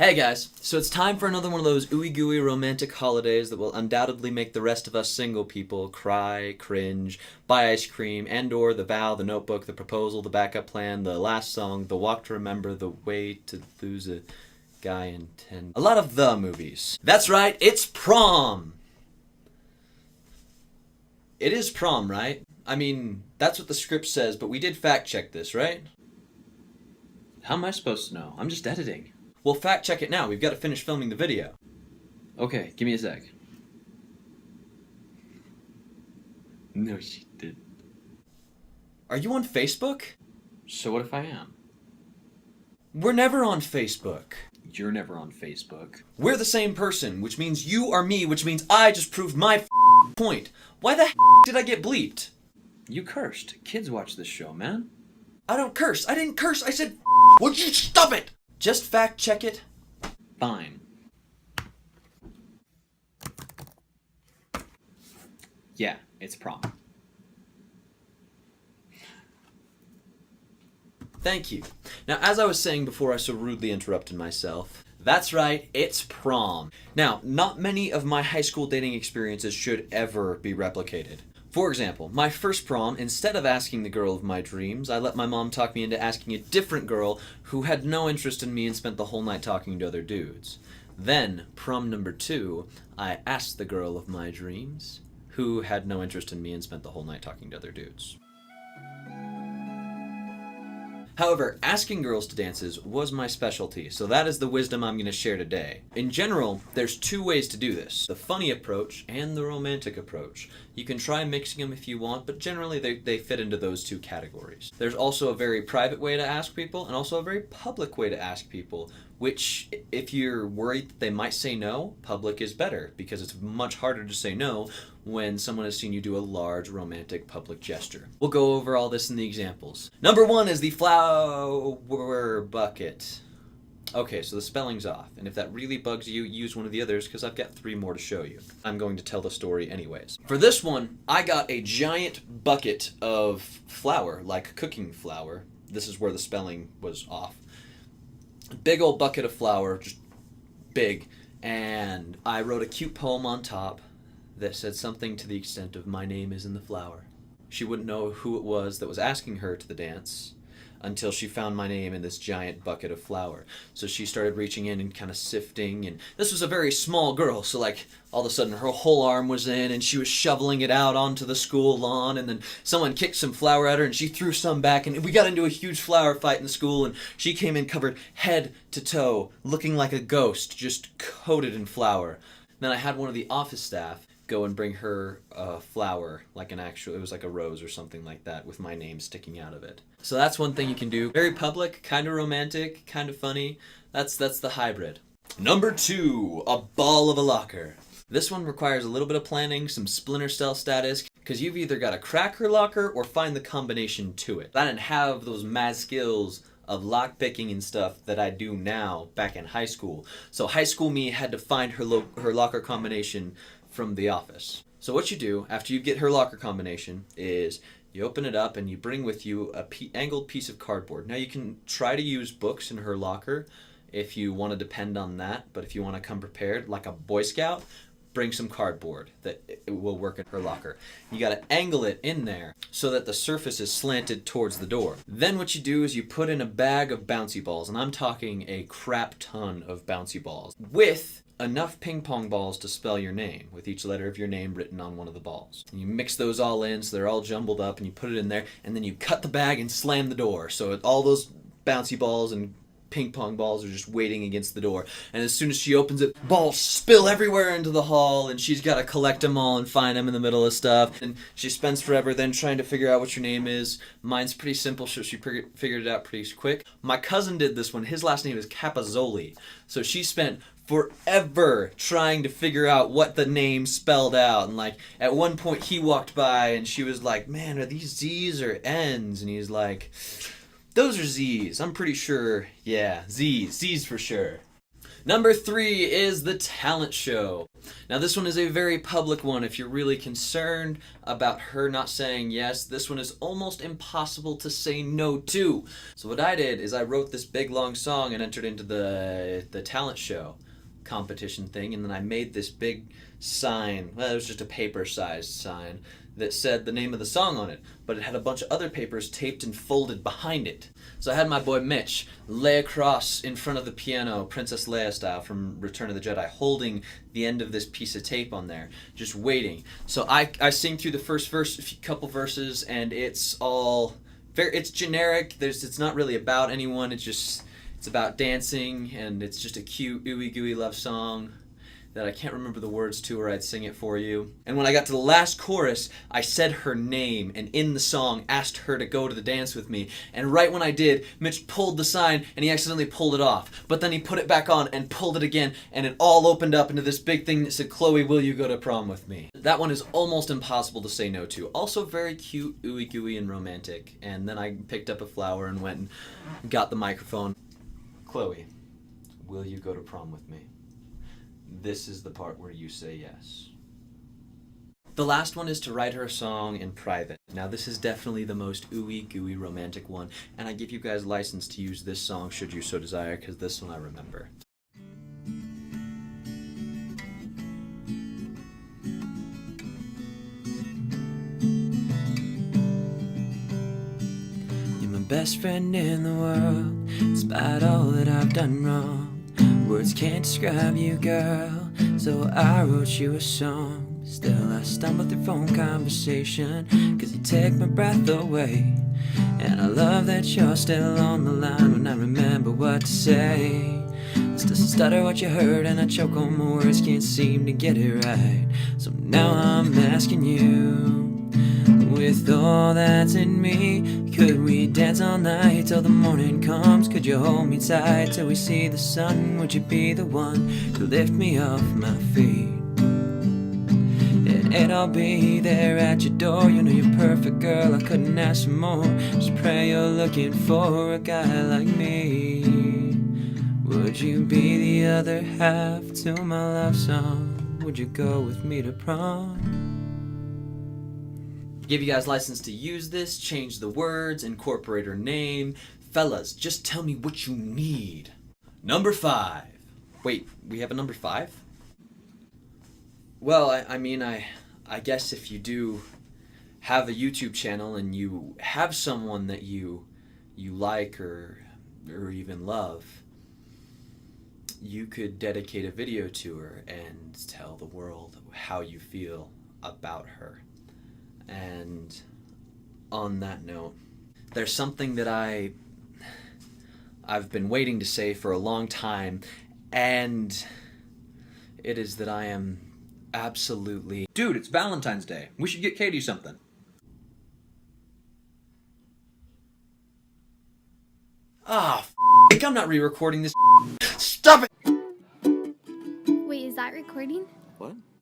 Hey guys, so it's time for another one of those ooey gooey romantic holidays that will undoubtedly make the rest of us single people cry, cringe, buy ice cream, and or The Vow, The Notebook, The Proposal, The Backup Plan, The Last Song, The Walk to Remember, The Way to Lose a Guy in 10... A lot of the movies. That's right, it's Prom! It is prom, right? I mean, that's what the script says, but we did fact check this, right? How am I supposed to know? I'm just editing. Well, fact check it now. We've got to finish filming the video. Okay, give me a sec. No, she didn't. Are you on Facebook? So what if I am? We're never on Facebook. You're never on Facebook. We're the same person, which means you are me, which means I just proved my point. Why the did I get bleeped? You cursed. Kids watch this show, man. I don't curse. I didn't curse. I said would you stop it? Just fact check it. Fine. Yeah, it's prom. Thank you. Now, as I was saying before I so rudely interrupted myself, that's right, it's prom. Now, not many of my high school dating experiences should ever be replicated. For example, my first prom, instead of asking the girl of my dreams, I let my mom talk me into asking a different girl who had no interest in me and spent the whole night talking to other dudes. Then, prom number 2, I asked the girl of my dreams, who had no interest in me and spent the whole night talking to other dudes. However, asking girls to dances was my specialty, so that is the wisdom I'm going to share today. In general, there's 2 ways to do this, the funny approach and the romantic approach. You can try mixing them if you want, but generally they fit into those 2 categories. There's also a very private way to ask people and also a very public way to ask people, which, if you're worried that they might say no, public is better, because it's much harder to say no when someone has seen you do a large romantic public gesture. We'll go over all this in the examples. Number 1 is the FLOU-WER bucket. Okay, so the spelling's off, and if that really bugs you, use one of the others, because I've got 3 more to show you. I'm going to tell the story anyways. For this one, I got a giant bucket of flour, like cooking flour. This is where the spelling was off. Big old bucket of flour, just big, and I wrote a cute poem on top that said something to the extent of, "My name is in the flour." She wouldn't know who it was that was asking her to the dance until she found my name in this giant bucket of flour. So she started reaching in and kind of sifting, and this was a very small girl, so like all of a sudden her whole arm was in and she was shoveling it out onto the school lawn, and then someone kicked some flour at her and she threw some back, and we got into a huge flour fight in the school, and she came in covered head to toe, looking like a ghost, just coated in flour. Then I had one of the office staff go and bring her flower, like an actual, it was like a rose or something like that with my name sticking out of it. So that's one thing you can do. Very public, kind of romantic, kind of funny. That's the hybrid. Number 2, a ball of a locker. This one requires a little bit of planning, some Splinter Cell status, because you've either got to crack her locker or find the combination to it. I didn't have those mad skills of lock picking and stuff that I do now back in high school. So high school me had to find her locker combination from the office. So what you do after you get her locker combination is you open it up and you bring with you a angled piece of cardboard. Now you can try to use books in her locker if you want to depend on that, but if you want to come prepared like a Boy Scout, bring some cardboard that it will work in her locker. You got to angle it in there so that the surface is slanted towards the door. Then what you do is you put in a bag of bouncy balls, and I'm talking a crap ton of bouncy balls, with enough ping pong balls to spell your name, with each letter of your name written on one of the balls. And you mix those all in so they're all jumbled up, and you put it in there, and then you cut the bag and slam the door. So all those bouncy balls and ping pong balls are just waiting against the door. And as soon as she opens it, balls spill everywhere into the hall, and she's got to collect them all and find them in the middle of stuff. And she spends forever then trying to figure out what your name is. Mine's pretty simple, so she figured it out pretty quick. My cousin did this one. His last name is Capazzoli. So she spent forever trying to figure out what the name spelled out, and like at one point he walked by and she was like, "Man, are these Z's or N's?" And he's like, "Those are Z's, I'm pretty sure. Yeah, Z's for sure." Number 3 is the talent show. Now this one is a very public one. If you're really concerned about her not saying yes, this one is almost impossible to say no to. So what I did is I wrote this big long song and entered into the talent show competition thing, and then I made this big sign. Well, it was just a paper-sized sign that said the name of the song on it, but it had a bunch of other papers taped and folded behind it. So I had my boy Mitch lay across in front of the piano, Princess Leia style from Return of the Jedi, holding the end of this piece of tape on there, just waiting. So I sing through the first verse, a couple verses, and it's all it's generic. It's not really about anyone. It's about dancing, and it's just a cute ooey gooey love song that I can't remember the words to, or I'd sing it for you. And when I got to the last chorus, I said her name, and in the song asked her to go to the dance with me. And right when I did, Mitch pulled the sign, and he accidentally pulled it off. But then he put it back on and pulled it again, and it all opened up into this big thing that said, "Chloe, will you go to prom with me?" That one is almost impossible to say no to. Also very cute, ooey gooey, and romantic. And then I picked up a flower and went and got the microphone. "Chloe, will you go to prom with me? This is the part where you say yes." The last one is to write her a song in private. Now this is definitely the most ooey gooey romantic one, and I give you guys license to use this song should you so desire, because this one I remember. You're my best friend in the world, despite all that I've done wrong. Words can't describe you, girl, so I wrote you a song. Still I stumble through phone conversation, 'cause you take my breath away. And I love that you're still on the line when I remember what to say. It's just a stutter what you heard, and I choke on my words, can't seem to get it right. So now I'm asking you, with all that's in me, could we dance all night till the morning comes? Could you hold me tight till we see the sun? Would you be the one to lift me off my feet? And I'll be there at your door. You know you're perfect, girl, I couldn't ask for more. Just pray you're looking for a guy like me. Would you be the other half to my love song? Would you go with me to prom? Give you guys license to use this, change the words, incorporate her name. Fellas, just tell me what you need. Number 5. Wait, we have a number 5? Well, I guess if you do have a YouTube channel and you have someone that you like or even love, you could dedicate a video to her and tell the world how you feel about her. And on that note, there's something that I've been waiting to say for a long time, and it is that I am absolutely... Dude, it's Valentine's Day. We should get Katie something. I'm not re-recording this. Stop it! Wait, is that recording? What?